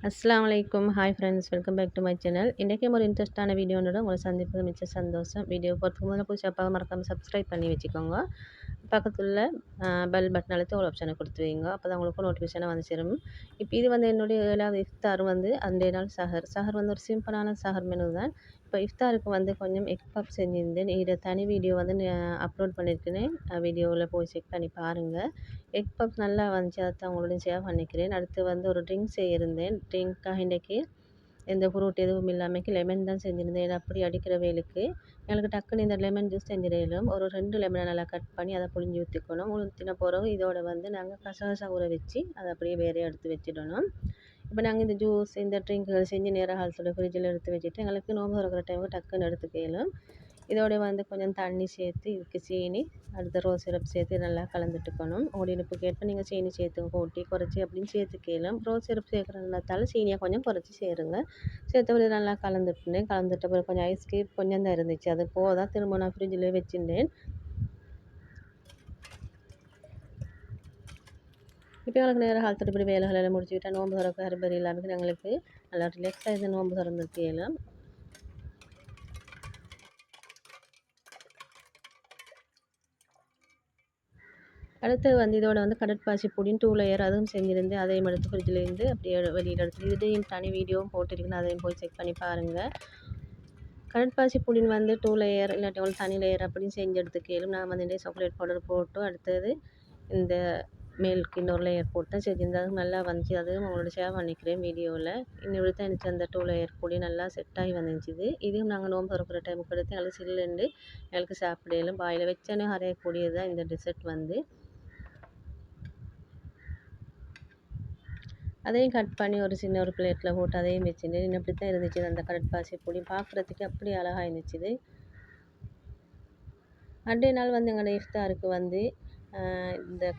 அஸ்ஸலாமு அலைக்கும். Hi friends, welcome back to my channel. இன்றைக்கும் ஒரு இன்ட்ரெஸ்ட்டான வீடியோனோட உங்களை சந்திப்பது மிச்ச சந்தோஷம். வீடியோ போகிறதுக்கு முதல்ல புதுசாக பார்க்க மறக்காமல் சப்ஸ்கிரைப் பண்ணி வச்சுக்கோங்க. பக்கத்துல பெல் பட்டன் அழுத்தி ஒரு ஆப்ஷனை கொடுத்து வைங்க. அப்போ தான் உங்களுக்கு நோட்டிஃபிகேஷனாக வந்து சேரும். இப்போ இது வந்து என்னுடைய 7வது இஃப்தார் வந்து அன்றைய நாள் சஹர். சஹர் வந்து ஒரு சிம்பிளான சஹர் மெனு தான். இப்போ இஃப்தாருக்கு வந்து கொஞ்சம் எக் பப் செஞ்சிருந்தேன். இதை தனி வீடியோ வந்து அப்லோட் பண்ணியிருக்கிறேன். வீடியோவில் போய் செக் பண்ணி பாருங்கள். எக் பப் நல்லா வந்துச்சு. அதை தான் உங்களோட ஷேர் பண்ணிக்கிறேன். அடுத்து வந்து ஒரு ட்ரிங்க் செய்யிருந்தேன். ட்ரிங்க்காக இன்றைக்கி எந்த ஃப்ரூட் எதுவும் இல்லாமல் லெமன் தான் செஞ்சுருந்தேன். அப்படி அடிக்கிற வெயிலுக்கு எங்களுக்கு டக்குன்னு இந்த லெமன் ஜூஸ் செஞ்சிடலும். ஒரு 2 லெமனை நல்லா கட் பண்ணி அதை புழிஞ்சு ஊற்றிக்கணும். ஊற்றின பிறகு இதோட வந்து நாங்கள் கசகசா ஊற வச்சு அதை அப்படியே வேறே எடுத்து வச்சிடணும். இப்போ நாங்கள் இந்த ஜூஸ் இந்த ட்ரிங்க்குகள் செஞ்சு நேராக ஹால்ஸோட ஃப்ரிட்ஜில் எடுத்து வச்சுட்டு எங்களுக்கு நோம்பு திறக்கிற டைமுக்கு டக்குன்னு எடுத்துக்கலாம். இதோட வந்து கொஞ்சம் தண்ணி சேர்த்து இதுக்கு சீனி அடுத்து ரோஸ் சிரப் சேர்த்து நல்லா கலந்துட்டுக்கணும். உங்களோட இனிப்புக்கு ஏற்ப நீங்கள் சீனி சேர்த்து கூட்டி குறைச்சி அப்படின்னு சேர்த்துக்கலாம். ரோஸ் சிரப் சேர்க்குறதுனால சீனியை கொஞ்சம் குறைச்சி சேருங்க. சேர்த்தபடி நல்லா கலந்துட்டுனேன். கலந்துட்ட பிறகு கொஞ்சம் ஐஸ் க்யூப் கொஞ்சம் தான் இருந்துச்சு. அது போதான் திரும்ப நான் ஃப்ரிட்ஜில் வச்சுருந்தேன். இப்போ எங்களுக்கு நேரம் ஹால்த்துட்டு இப்படி வேலைகளெல்லாம் முடிச்சுக்கிட்டா நோம்பு திறக்க ஹரிபரி இல்லாமல் எங்களுக்கு நல்லா ரிலாக்ஸாக இந்த நோம்பு திறந்துருக்கலாம். அடுத்தது வந்து இதோட வந்து கடற்பாசி பொடின்னு 2 லேயர் அதுவும் செஞ்சுருந்தேன். அதையும் எடுத்து ஃப்ரிட்ஜிலேருந்து அப்படியே வெளியில் எடுத்து இதையும் தனி வீடியோவும் போட்டிருக்கேன். அதையும் போய் செக் பண்ணி பாருங்கள். கடற்பாசி புடின் வந்து 2 லேயர் இல்லாட்டி ஒரு தனி லேயர் அப்படின்னு செஞ்சு எடுத்துக்கலும். நான் வந்து சாக்லேட் பவுடர் போட்டு அடுத்தது இந்த மில்க் இன்னொரு லேயர் போட்டு தான் செஞ்சிருந்தேன். அதுவும் நல்லா வந்துச்சு. அதுவும் உங்களோட ஷேர் பண்ணிக்கிறேன் வீடியோவில். இன்னொரு தான் எனக்கு அந்த 2 லேயர் பொடி நல்லா செட் ஆகி வந்துருந்துச்சு. இதுவும் நாங்கள் நோம்பு திறக்கிற டைமுக்கு எடுத்து எங்களுக்கு சில்லுண்டு எங்களுக்கு சாப்பிடலும். வாயில் வச்சோன்னே அரையக்கூடியது தான் இந்த டெசர்ட் வந்து. அதையும் கட் பண்ணி ஒரு சின்ன ஒரு பிளேட்டில் போட்டு அதையும் வச்சுட்டு இப்படி தான் இருந்துச்சு. அந்த கடற்பாசி பொடி பார்க்குறதுக்கு அப்படி அழகாக இருந்துச்சு. அன்றைய நாள் வந்து எங்களோட இஃப்தாருக்கு வந்து இந்த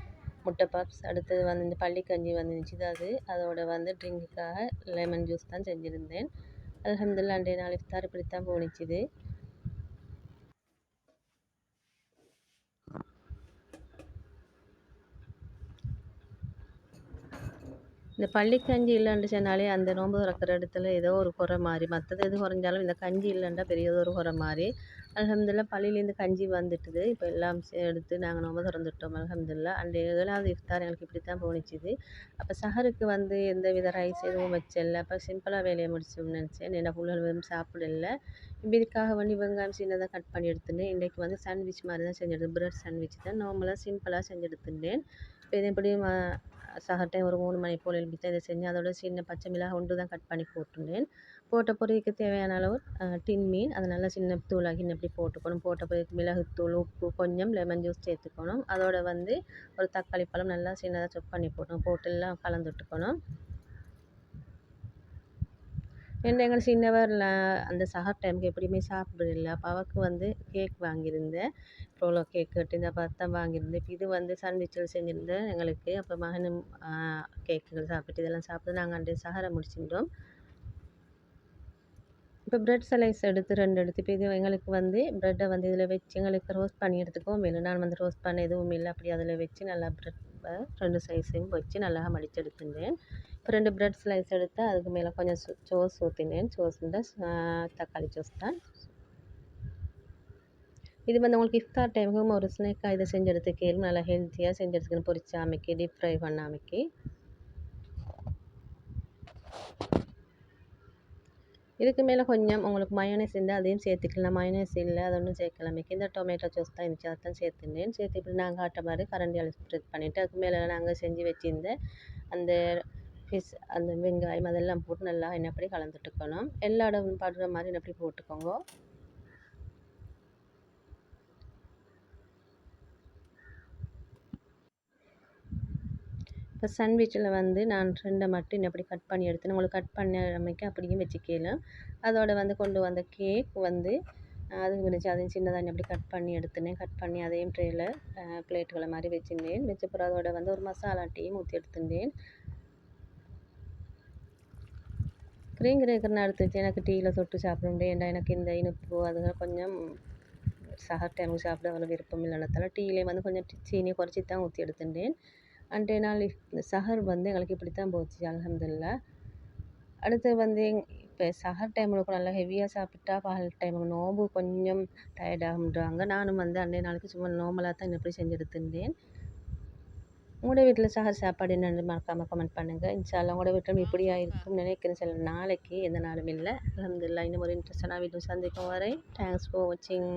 முட்டை பப்ஸ் அடுத்தது வந்து இந்த பள்ளிக்கஞ்சி வந்துருந்துச்சு. அதோட வந்து ட்ரிங்க்குக்காக லெமன் ஜூஸ் தான் செஞ்சுருந்தேன். அல்ஹம்துலில்லாஹ் அன்றைய நாள் இஃப்தார் இப்படித்தான் போணுச்சுது. இந்த பள்ளிக்கஞ்சி இல்லைன்னு சொன்னாலே அந்த நோன்பு திறக்கிற இடத்துல ஏதோ ஒரு குறை மாதிரி, மற்றது எது குறைஞ்சாலும் இந்த கஞ்சி இல்லைன்னா பெரியதொரு குறை மாதிரி. அல்ஹம்துலில்லாஹ் பள்ளியிலேருந்து கஞ்சி வந்துட்டுது. இப்போ எல்லாம் எடுத்து நாங்கள் நோன்பு திறந்துட்டோம். அல்ஹம்துலில்லாஹ் அன்றைய 7வது இஃப்தார் எங்களுக்கு இப்படி தான் போணுச்சுது. அப்போ சஹருக்கு வந்து எந்த வித ரைஸ் எதுவும் வச்சல. அப்போ சிம்பிளாக வேலையை முடிச்சோம்னு நினச்சேன். என்ன புள்ளல் வெறும் சாப்பிடல. இப்போ இதுக்காக வந்து வெங்காயம் சின்னதாக கட் பண்ணி எடுத்துட்டேன். இன்றைக்கி வந்து சாண்ட்விச் மாதிரி தான் செஞ்சு எடுத்தேன். பிரெட் சாண்ட்விச் தான் நார்மலாக சிம்பிளாக செஞ்சு எடுத்துட்டேன். இப்போ இது எப்படியும் சஹர் டைம் ஒரு 3 மணி போல் எழுப்பி தான் இதை செஞ்சேன். அதோட சின்ன பச்சை மிளகாய் ஒன்று தான் கட் பண்ணி போட்டுருந்தேன். போட்ட பிறகு தேவையான அளவு டின் மீன் அதை நல்லா சின்ன தூளாகி இப்படி போட்டுக்கணும். போட்ட பிறகு மிளகுத்தூள் உப்பு கொஞ்சம் லெமன் ஜூஸ் சேர்த்துக்கணும். அதோட வந்து ஒரு தக்காளி பழம் நல்லா சின்னதாக சொப் பண்ணி போட்டு எல்லாம் கலந்துட்டுக்கணும். எங்கள் சின்னவர் அந்த சஹர் டைமுக்கு எப்படியுமே சாப்பிட்றதில்ல. அப்போ அவருக்கு வந்து கேக் வாங்கியிருந்தேன். ரோலோ கேக் கட்டியிருந்தேன். அப்போ அதான் வாங்கியிருந்தேன். இப்போ இது வந்து சாண்ட்விச்சில் செஞ்சுருந்தேன் எங்களுக்கு. அப்போ மகனும் கேக்குகள் சாப்பிட்டு இதெல்லாம் சாப்பிட்டு நாங்கள் அன்றைய சஹரை முடிச்சிட்டோம். இப்போ பிரெட் ஸ்லைஸ் எடுத்து 2 எடுத்து இப்போ இது எங்களுக்கு வந்து ப்ரெட்டை வந்து இதில் வச்சு எங்களுக்கு ரோஸ்ட் பண்ணி எடுத்துக்கவும் இல்லை. நான் வந்து ரோஸ்ட் பண்ண எதுவும் இல்லை. அப்படி அதில் வச்சு நல்லா ப்ரெட் 2 சைஸையும் வச்சு நல்லா மடித்து எடுத்துட்டேன். இப்போ 2 பிரெட் ஸ்லைஸ் எடுத்து அதுக்கு மேலே கொஞ்சம் சோஸ் ஊற்றினேன். சோஸ் வந்து தக்காளி சோஸ் தான். இது வந்து உங்களுக்கு இஃப்தார் டைமுக்கும் ஒரு ஸ்நாக்காக இதை செஞ்சு எடுத்துக்கலும். நல்லா ஹெல்த்தியாக செஞ்சு எடுத்துக்கணும். பொரிச்சாமைக்கு டீப் ஃப்ரை பண்ணாமைக்கு. இதுக்கு மேலே கொஞ்சம் உங்களுக்கு மயோனைஸ் இருந்தால் அதையும் சேர்த்துக்கலாம். மயோனைஸ் இல்லை அது ஒன்றும் சேர்க்கலாமைக்கு இந்த டொமேட்டோ சோஸ் தான் இருந்துச்சு. அதான் சேர்த்துனேன். சேர்த்து இப்படி நாங்கள் ஆட்ட மாதிரி கரண்டியால் ஸ்ப்ரெட் பண்ணிவிட்டு அதுக்கு மேலே நாங்கள் செஞ்சு வச்சுருந்த அந்த ஃபிஷ் அந்த வெங்காயம் அதெல்லாம் போட்டு நல்லா என்னப்படி கலந்துட்டுக்கணும். எல்லா இடமும் படுற மாதிரி என்னப்படி போட்டுக்கோங்க. இப்போ சாண்ட்விச்சில் வந்து நான் 2 மட்டும் எப்படி கட் பண்ணி எடுத்தேன். உங்களுக்கு கட் பண்ண அமைக்க அப்படியும் வச்சுக்கலாம். அதோட வந்து கொண்டு வந்த கேக் வந்து அதுவும் இருந்துச்சு. அதையும் சின்னதாக எப்படி கட் பண்ணி எடுத்துனேன். கட் பண்ணி அதையும் ட்ரேயில் பிளேட்டுகளை மாதிரி வச்சுருந்தேன். வச்ச பிறகு அதோட வந்து ஒரு மசாலா டீயும் ஊற்றி எடுத்துட்டேன். க்ரீம் கிரேக்கர்னு எடுத்து வச்சு எனக்கு டீயில் தொட்டு சாப்பிட ஏன்டா எனக்கு இந்த இனிப்பு அதுங்க கொஞ்சம் சஹர் டைமுக்கு சாப்பிட அவ்வளோ விருப்பம் இல்லைனதால டீயிலே வந்து கொஞ்சம் சீனியை குறைச்சி தான் ஊற்றி எடுத்துட்டேன். அன்றைய நாள் சஹர் வந்து எங்களுக்கு இப்படி தான் போச்சு. அல்ஹம்துலில்லாஹ். அடுத்து வந்து இப்போ சஹர் டைமில் கூட நல்லா ஹெவியாக சாப்பிட்டா பகல் டைமில் நோம்பு கொஞ்சம் டயர்ட் ஆகுன்றாங்க. நானும் வந்து அன்றைய நாளைக்கு சும்மா நார்மலாக தான் இப்படி செஞ்சு எடுத்திருந்தேன். உங்களோட வீட்டில் சஹர் சாப்பாடு என்னென்னு மறக்காமல் கமெண்ட் பண்ணுங்கள். இன்ஷால்லா உங்களோட வீட்டிலும் இப்படியா இருக்கும்னு நினைக்கிறேன். சில நாளைக்கு எந்த நாளும் இல்லை. அல்ஹம்துலில்லாஹ் இன்னும் ஒரு இன்ட்ரெஸ்டான வீடியோ சந்திக்கும் வரை தேங்க்ஸ் ஃபார் வாட்சிங்.